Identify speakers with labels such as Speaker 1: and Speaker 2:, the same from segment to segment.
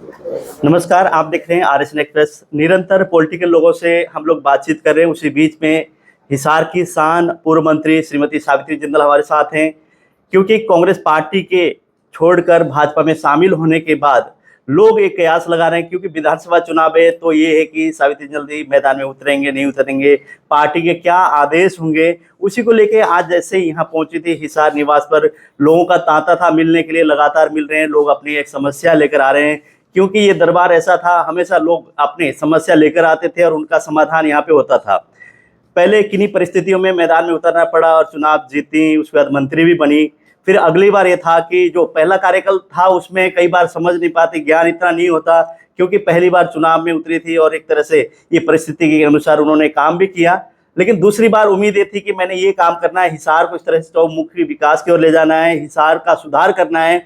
Speaker 1: नमस्कार, आप देख रहे हैं आरएसएन एक्सप्रेस। निरंतर पॉलिटिकल लोगों से हम लोग बातचीत कर रहे हैं। उसी बीच में हिसार की शान पूर्व मंत्री श्रीमती सावित्री जिंदल हमारे साथ हैं, क्योंकि कांग्रेस पार्टी के छोड़कर भाजपा में शामिल होने के बाद लोग एक कयास लगा रहे हैं, क्योंकि विधानसभा चुनाव है तो ये है कि सावित्री जल्दी मैदान में उतरेंगे नहीं उतरेंगे, पार्टी के क्या आदेश होंगे, उसी को लेके आज जैसे यहाँ पहुंची थी हिसार निवास पर, लोगों का तांता था मिलने के लिए, लगातार मिल रहे हैं लोग, अपनी एक समस्या लेकर आ रहे हैं। क्योंकि ये दरबार ऐसा था, हमेशा लोग अपने समस्या लेकर आते थे और उनका समाधान यहाँ पे होता था। पहले किन्हीं परिस्थितियों में मैदान में उतरना पड़ा और चुनाव जीती, उसके बाद मंत्री भी बनी। फिर अगली बार ये था कि जो पहला कार्यकाल था उसमें कई बार समझ नहीं पाती, ज्ञान इतना नहीं होता, क्योंकि पहली बार चुनाव में उतरी थी और एक तरह से ये परिस्थिति के अनुसार उन्होंने काम भी किया। लेकिन दूसरी बार उम्मीद ये थी कि मैंने ये काम करना है, हिसार को इस तरह से चौमुखी विकास की ओर ले जाना है, हिसार का सुधार करना है।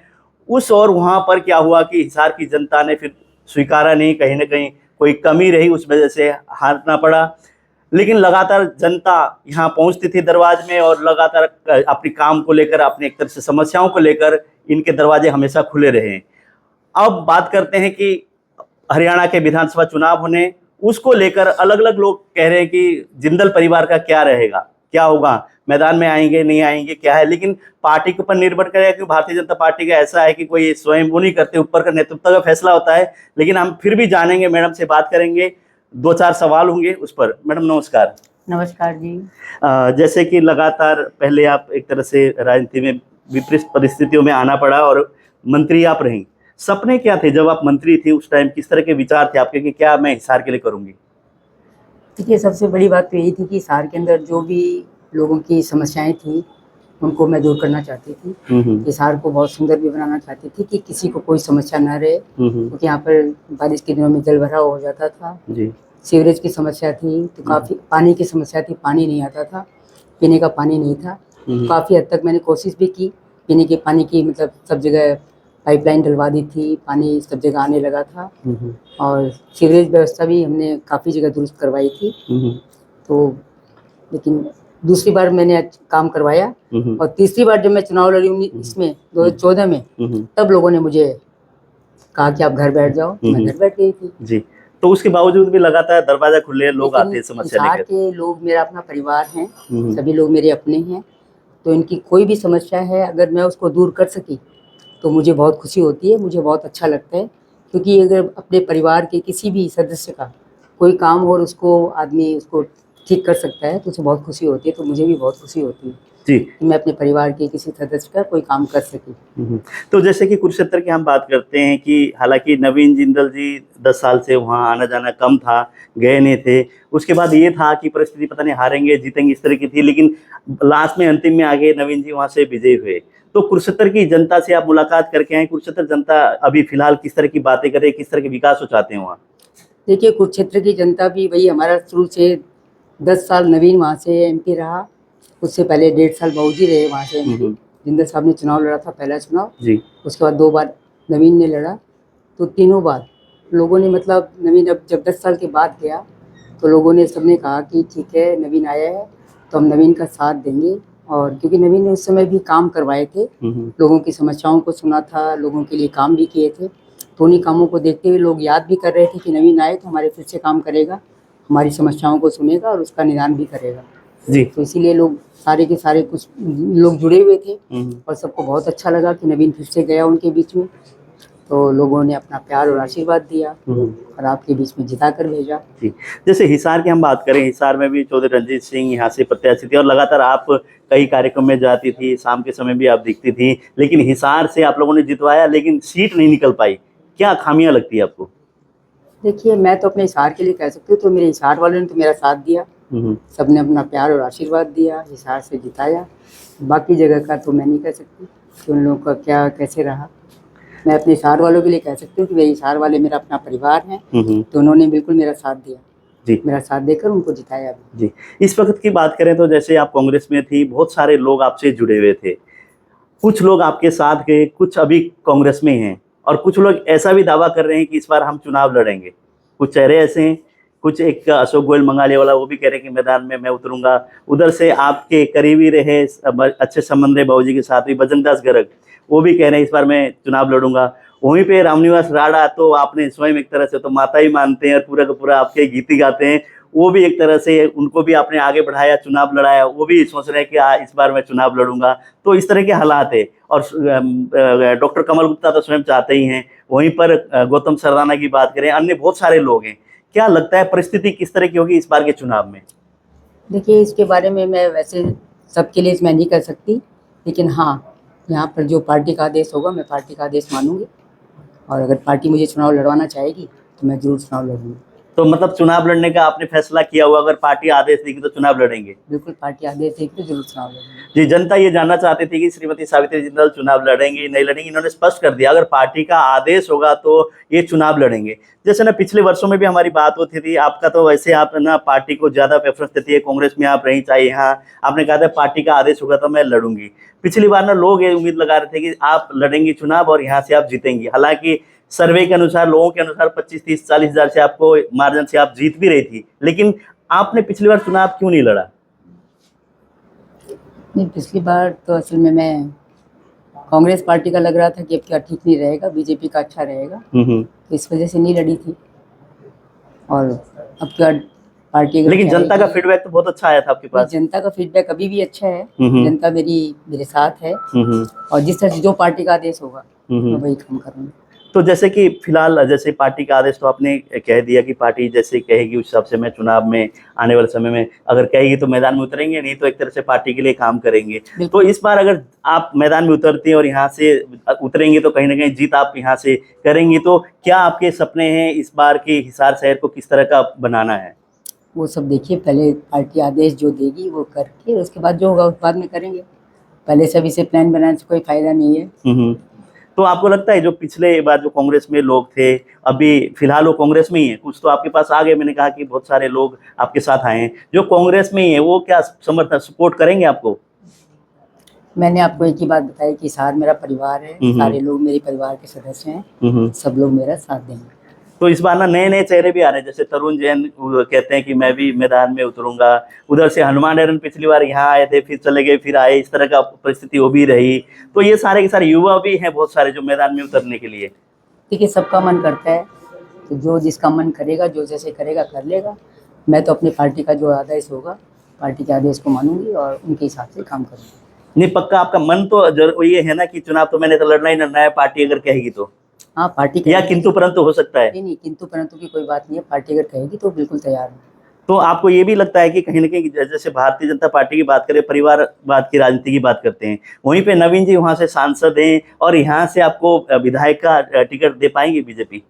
Speaker 1: उस और वहाँ पर क्या हुआ कि हिसार की जनता ने फिर स्वीकारा नहीं, कहीं ना कहीं कोई कमी रही, उस वजह से हारना पड़ा। लेकिन लगातार जनता यहाँ पहुँचती थी दरवाजे में और लगातार अपने काम को लेकर, अपनी एक तरह से समस्याओं को लेकर इनके दरवाजे हमेशा खुले रहे। अब बात करते हैं कि हरियाणा के विधानसभा चुनाव होने, उसको लेकर अलग अलग लोग कह रहे हैं कि जिंदल परिवार का क्या रहेगा, क्या होगा, मैदान में आएंगे नहीं आएंगे, क्या है। लेकिन पार्टी के ऊपर निर्भर करेगा, कि भारतीय जनता पार्टी का ऐसा है कि कोई स्वयं वो नहीं करते, ऊपर का नेतृत्व का फैसला होता है। लेकिन हम फिर भी जानेंगे, मैडम से बात करेंगे, दो चार सवाल होंगे उस पर। मैडम नमस्कार।
Speaker 2: नमस्कार जी।
Speaker 1: जैसे कि लगातार पहले आप एक तरह से राजनीति में विपरीत परिस्थितियों में आना पड़ा और मंत्री आप रहीं, सपने क्या थे जब आप मंत्री थी उस टाइम, किस तरह के विचार थे आपके कि क्या मैं हिसार के लिए करूंगी?
Speaker 2: देखिए, सबसे बड़ी बात तो यही थी कि हिसार के अंदर जो भी लोगों की समस्याएं थी उनको मैं दूर करना चाहती थी। हिसार को बहुत सुंदर भी बनाना चाहती थी कि किसी को कोई समस्या ना रहे, क्योंकि यहाँ पर बारिश के दिनों में जल भराव हो जाता था जी। सीवरेज की समस्या थी, तो काफ़ी पानी की समस्या थी, पानी नहीं आता था, पीने का पानी नहीं था। काफ़ी हद तक मैंने कोशिश भी की पीने के पानी की, मतलब सब जगह पाइपलाइन डलवा दी थी, पानी सब जगह आने लगा था। और सीवरेज व्यवस्था भी हमने काफ़ी जगह दुरुस्त करवाई थी। तो लेकिन दूसरी बार मैंने काम करवाया और तीसरी बार जब मैं चुनाव लड़ी इसमें 2014 में, तब लोगों ने मुझे कहा कि आप घर बैठ जाओ। मैं घर बैठ गई थी
Speaker 1: जी। तो उसके बावजूद भी लगातार दरवाजा खुले, लोग आते हैं समस्या लेकर।
Speaker 2: के लोग मेरा अपना परिवार हैं, सभी लोग मेरे अपने हैं, तो इनकी कोई भी समस्या है अगर मैं उसको दूर कर सकी तो मुझे बहुत खुशी होती है, मुझे बहुत अच्छा लगता है। क्योंकि अगर अपने परिवार के किसी भी सदस्य का कोई काम हो और उसको आदमी उसको ठीक कर सकता है तो उसे बहुत खुशी होती है। तो मुझे भी बहुत खुशी होती है जी कि मैं अपने परिवार के किसी सदस्य का कोई काम कर सकी।
Speaker 1: तो जैसे कि कुरुक्षेत्र की हम बात करते हैं कि हालांकि नवीन जिंदल जी 10 साल से वहाँ आना जाना कम था, गए नहीं थे। उसके बाद ये था कि परिस्थिति पता नहीं हारेंगे जीतेंगे इस तरह की थी, लेकिन लास्ट में अंतिम में आगे नवीन जी वहाँ से विजयी हुए। तो कुरुक्षेत्र की जनता से आप मुलाकात करके आए, कुरुक्षेत्र जनता अभी फिलहाल किस तरह की बातें करे, किस तरह के विकास हो चाहते हैं वहाँ?
Speaker 2: देखिए, कुरुक्षेत्र की जनता भी वही, हमारा शुरू से 10 साल नवीन वहाँ से एमपी रहा, उससे पहले 1.5 साल बाबूजी रहे वहाँ से एमपी। जिंदल साहब ने चुनाव लड़ा था, पहला चुनाव जी, उसके बाद 2 बार नवीन ने लड़ा, तो तीनों बार लोगों ने, मतलब नवीन अब जब 10 साल के बाद गया तो लोगों ने सबने कहा कि ठीक है नवीन आया है तो हम नवीन का साथ देंगे। और क्योंकि नवीन ने उस समय भी काम करवाए थे, लोगों की समस्याओं को सुना था, लोगों के लिए काम भी किए थे, तो उन्हीं कामों को देखते हुए लोग याद भी कर रहे थे कि नवीन आए तो हमारे फिर से काम करेगा, हमारी समस्याओं को सुनेगा और उसका निदान भी करेगा जी। तो इसीलिए लोग सारे के सारे कुछ लोग जुड़े हुए थे और सबको बहुत अच्छा लगा कि नवीन फिर से गया उनके बीच में, तो लोगों ने अपना प्यार और आशीर्वाद दिया और आपके बीच में जिता कर भेजा जी।
Speaker 1: जैसे हिसार की हम बात करें, हिसार में भी चौधरी रणजीत सिंह यहाँ से प्रत्याशी थे और लगातार आप कई कार्यक्रम में जाती थी, शाम के समय भी आप दिखती थी, लेकिन हिसार से आप लोगों ने जितवाया लेकिन सीट नहीं निकल पाई, क्या खामियां लगती है आपको?
Speaker 2: देखिए, मैं तो अपने हिसार के लिए कह सकती हूँ, तो मेरे हिसार वालों ने तो मेरा साथ दिया, सबने अपना प्यार और आशीर्वाद दिया, हिसार से जिताया। बाकी जगह का तो मैं नहीं कह सकती कि उन लोगों का क्या कैसे रहा। मैं अपने हिसार वालों के लिए कह सकती हूँ कि मेरे हिसार वाले मेरा अपना परिवार है, तो उन्होंने बिल्कुल मेरा साथ दिया जी, मेरा साथ देकर उनको जिताया
Speaker 1: जी। इस वक्त की बात करें तो जैसे आप कांग्रेस में थी, बहुत सारे लोग आपसे जुड़े हुए थे, कुछ लोग आपके साथ गए, कुछ अभी कांग्रेस में हैं और कुछ लोग ऐसा भी दावा कर रहे हैं कि इस बार हम चुनाव लड़ेंगे। कुछ चेहरे ऐसे हैं, कुछ एक अशोक गोयल मंगाले वाला, वो भी कह रहे हैं कि मैदान में मैं उतरूंगा। उधर से आपके करीबी रहे, अच्छे संबंध रहे बाबूजी के साथ भी, बजरंग दास गर्ग, वो भी कह रहे हैं इस बार मैं चुनाव लड़ूंगा। वहीं पे रामनिवास राणा तो आपने स्वयं एक तरह से तो माता ही मानते हैं और पूरा का पूरा आपके गीत ही गाते हैं। वो भी एक तरह से उनको भी आपने आगे बढ़ाया, चुनाव लड़ाया, वो भी सोच रहे हैं कि इस बार मैं चुनाव लड़ूंगा। तो इस तरह के हालात है। और डॉक्टर कमल गुप्ता तो स्वयं चाहते ही हैं। वहीं पर गौतम सरदाना की बात करें, अन्य बहुत सारे लोग हैं। क्या लगता है परिस्थिति किस तरह की होगी इस बार के चुनाव में?
Speaker 2: देखिए, इसके बारे में मैं वैसे सबके लिए मैं नहीं कर सकती, लेकिन हाँ, यहाँ पर जो पार्टी का आदेश होगा मैं पार्टी का आदेश मानूंगी, और अगर पार्टी मुझे चुनाव लड़वाना चाहेगी तो मैं ज़रूर चुनाव लड़ूंगी।
Speaker 1: तो मतलब चुनाव लड़ने का आपने फैसला किया हुआ, अगर पार्टी आदेश देगी तो चुनाव लड़ेंगे?
Speaker 2: बिल्कुल, पार्टी आदेश देगी तो जरूर चुनाव लड़ूंगी।
Speaker 1: जी, जनता ये जानना चाहती थी कि श्रीमती सावित्री जिंदाल चुनाव लड़ेंगी नहीं लड़ेंगी। इन्होंने स्पष्ट कर दिया, अगर पार्टी का आदेश होगा तो ये चुनाव लड़ेंगे। जैसे ना पिछले वर्षों में भी हमारी बात होती थी, आपका तो वैसे आप ना पार्टी को ज्यादा प्रेफरेंस देती है, कांग्रेस में आप रही चाहे यहाँ, आपने कहा था पार्टी का आदेश होगा तो मैं लड़ूंगी। पिछली बार ना लोग ये उम्मीद लगा रहे थे कि आप लड़ेंगी चुनाव और यहाँ से आप जीतेंगी। हालांकि सर्वे के अनुसार, लोगों के अनुसार 25, 30, 40 हजार से आपको मार्जिन से आप जीत भी रही थी, लेकिन आपने पिछली बार चुनाव क्यों नहीं लड़ा?
Speaker 2: नहीं, पिछली बार तो असल में मैं कांग्रेस पार्टी का लग रहा था कि अब क्या ठीक नहीं रहेगा, बीजेपी का अच्छा रहेगा, तो इस वजह से नहीं लड़ी थी। और अब क्या पार्टी
Speaker 1: लेकिन जनता का फीडबैक तो बहुत अच्छा आया था आपके पास।
Speaker 2: जनता का फीडबैक अभी भी अच्छा है, जनता मेरे साथ है, और जिस तरह से जो पार्टी का आदेश होगा मैं वही काम करूँगी।
Speaker 1: तो जैसे कि फिलहाल जैसे पार्टी का आदेश तो आपने कह दिया कि पार्टी जैसे कहेगी उस हिसाब से मैं चुनाव में आने वाले समय में अगर कहेगी तो मैदान में उतरेंगे, नहीं तो एक तरह से पार्टी के लिए काम करेंगे। तो इस बार अगर आप मैदान में उतरती हैं और यहाँ से उतरेंगी तो कहीं ना कहीं जीत आप यहाँ से करेंगी, तो क्या आपके सपने हैं इस बार के हिसार शहर को किस तरह का बनाना है?
Speaker 2: वो सब देखिए, पहले पार्टी आदेश जो देगी वो करके उसके बाद जो होगा उस बाद में करेंगे। पहले से अभी से प्लान बनाने से कोई फायदा नहीं है।
Speaker 1: तो आपको लगता है जो पिछले बार जो कांग्रेस में लोग थे, अभी फिलहाल वो कांग्रेस में ही है, कुछ तो आपके पास आ गए, मैंने कहा कि बहुत सारे लोग आपके साथ आए हैं, जो कांग्रेस में ही है वो क्या समर्थन सपोर्ट करेंगे आपको?
Speaker 2: मैंने आपको एक ही बात बताई कि सार मेरा परिवार है, सारे लोग मेरे परिवार के सदस्य हैं, सब लोग मेरा साथ देंगे।
Speaker 1: तो इस बार ना नए नए चेहरे भी आ रहे हैं, जैसे तरुण जैन कहते हैं कि मैं भी मैदान में उतरूंगा। उधर से हनुमान एरन पिछली बार यहाँ आए थे, फिर चले गए, फिर आए, इस तरह का परिस्थिति वो भी रही। तो ये सारे के सारे युवा भी हैं बहुत सारे जो मैदान में उतरने के लिए।
Speaker 2: देखिए, सबका मन करता है, तो जो जिसका मन करेगा, जो जैसे करेगा कर लेगा। मैं तो अपनी पार्टी का जो आदेश होगा, पार्टी के आदेश को मानूंगी और उनके हिसाब से काम करूँगी।
Speaker 1: नहीं, पक्का आपका मन तो ये है ना कि चुनाव तो मैंने तो लड़ना ही लड़ना है, पार्टी अगर कहेगी तो?
Speaker 2: हाँ, पार्टी
Speaker 1: या किंतु परंतु हो सकता है?
Speaker 2: नहीं, किंतु परंतु की कोई बात नहीं है, पार्टी अगर कहेगी तो बिल्कुल तैयार हूँ।
Speaker 1: तो आपको ये भी लगता है कि कहीं ना कहीं जैसे भारतीय जनता पार्टी की बात करें, परिवारवाद की राजनीति की बात करते हैं, वहीं पे नवीन जी वहां से सांसद हैं और यहाँ से आपको विधायक का टिकट दे पाएंगे बीजेपी?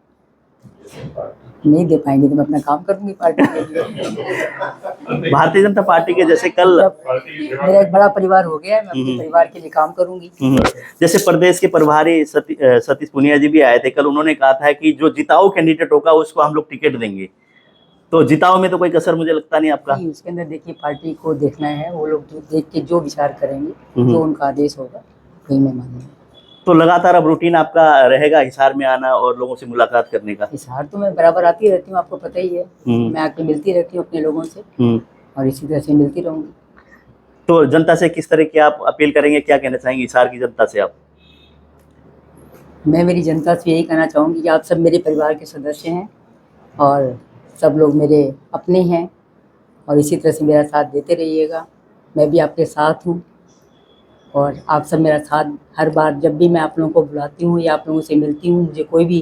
Speaker 2: नहीं दे पाएंगे तो मैं अपना काम करूंगी पार्टी के लिए।
Speaker 1: भारतीय जनता पार्टी के जैसे कल
Speaker 2: मेरा एक बड़ा परिवार हो गया है, मैं अपने परिवार के लिए काम करूंगी।
Speaker 1: जैसे प्रदेश के प्रभारी सतीश पुनिया जी भी आए थे कल, उन्होंने कहा था कि जो जिताऊ कैंडिडेट होगा उसको हम लोग टिकट देंगे। तो जिताऊ में तो कोई कसर मुझे लगता नहीं आपका?
Speaker 2: नहीं, उसके अंदर देखिए पार्टी को देखना है, वो लोग देख के जो विचार करेंगे, जो उनका आदेश होगा वही मैं मानूंगा।
Speaker 1: तो लगातार अब रूटीन आपका रहेगा हिसार में आना और लोगों से मुलाकात करने का?
Speaker 2: हिसार तो मैं बराबर आती रहती हूँ, आपको पता ही है, मैं आके मिलती रहती हूँ अपने लोगों से, और इसी तरह से मिलती रहूंगी।
Speaker 1: तो जनता से किस तरह की आप अपील करेंगे, क्या कहना चाहेंगे हिसार की जनता से आप?
Speaker 2: मैं मेरी जनता से यही कहना चाहूँगी कि आप सब मेरे परिवार के सदस्य हैं और सब लोग मेरे अपने हैं, और इसी तरह से मेरा साथ देते रहिएगा। मैं भी आपके साथ हूँ और आप सब मेरा साथ, हर बार जब भी मैं आप लोगों को बुलाती हूँ या आप लोगों से मिलती हूँ, मुझे कोई भी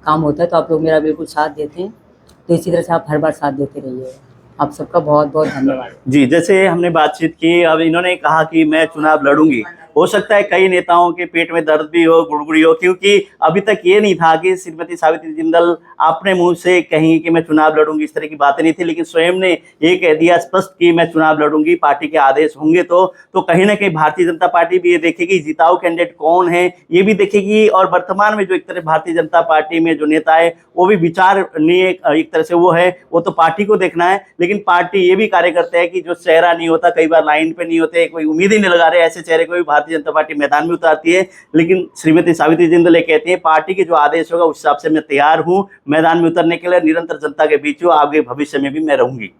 Speaker 2: काम होता है तो आप लोग मेरा बिल्कुल साथ देते हैं। तो इसी तरह से आप हर बार साथ देते रहिएगा। आप सबका बहुत बहुत धन्यवाद।
Speaker 1: जी, जैसे हमने बातचीत की, अब इन्होंने कहा कि मैं चुनाव लड़ूंगी। हो सकता है कई नेताओं के पेट में दर्द भी हो, गुड़गुड़ी हो, क्योंकि अभी तक ये नहीं था कि श्रीमती सावित्री जिंदल अपने मुंह से कहीं कि मैं चुनाव लड़ूंगी, इस तरह की बातें नहीं थी, लेकिन स्वयं ने ये कह दिया स्पष्ट कि मैं चुनाव लड़ूंगी, पार्टी के आदेश होंगे तो कहीं ना कहीं भारतीय जनता पार्टी भी ये देखेगी जिताऊ कैंडिडेट कौन है, ये भी देखेगी। और वर्तमान में जो एक तरह भारतीय जनता पार्टी में जो नेता है वो भी विचार नहीं, एक तरह से वो है, वो तो पार्टी को देखना है, लेकिन पार्टी ये भी कार्य करते हैं कि जो चेहरा नहीं होता, कई बार लाइन पे नहीं होते, कोई उम्मीद ही नहीं लगा रहे, ऐसे चेहरे को भी भारतीय जनता पार्टी मैदान में उतारती है। लेकिन श्रीमती सावित्री जिंदल ये कहती है पार्टी के जो आदेश होगा उस हिसाब से मैं तैयार हूं मैदान में उतरने के लिए, निरंतर जनता के बीच हूं, आगे भविष्य में भी मैं रहूंगी।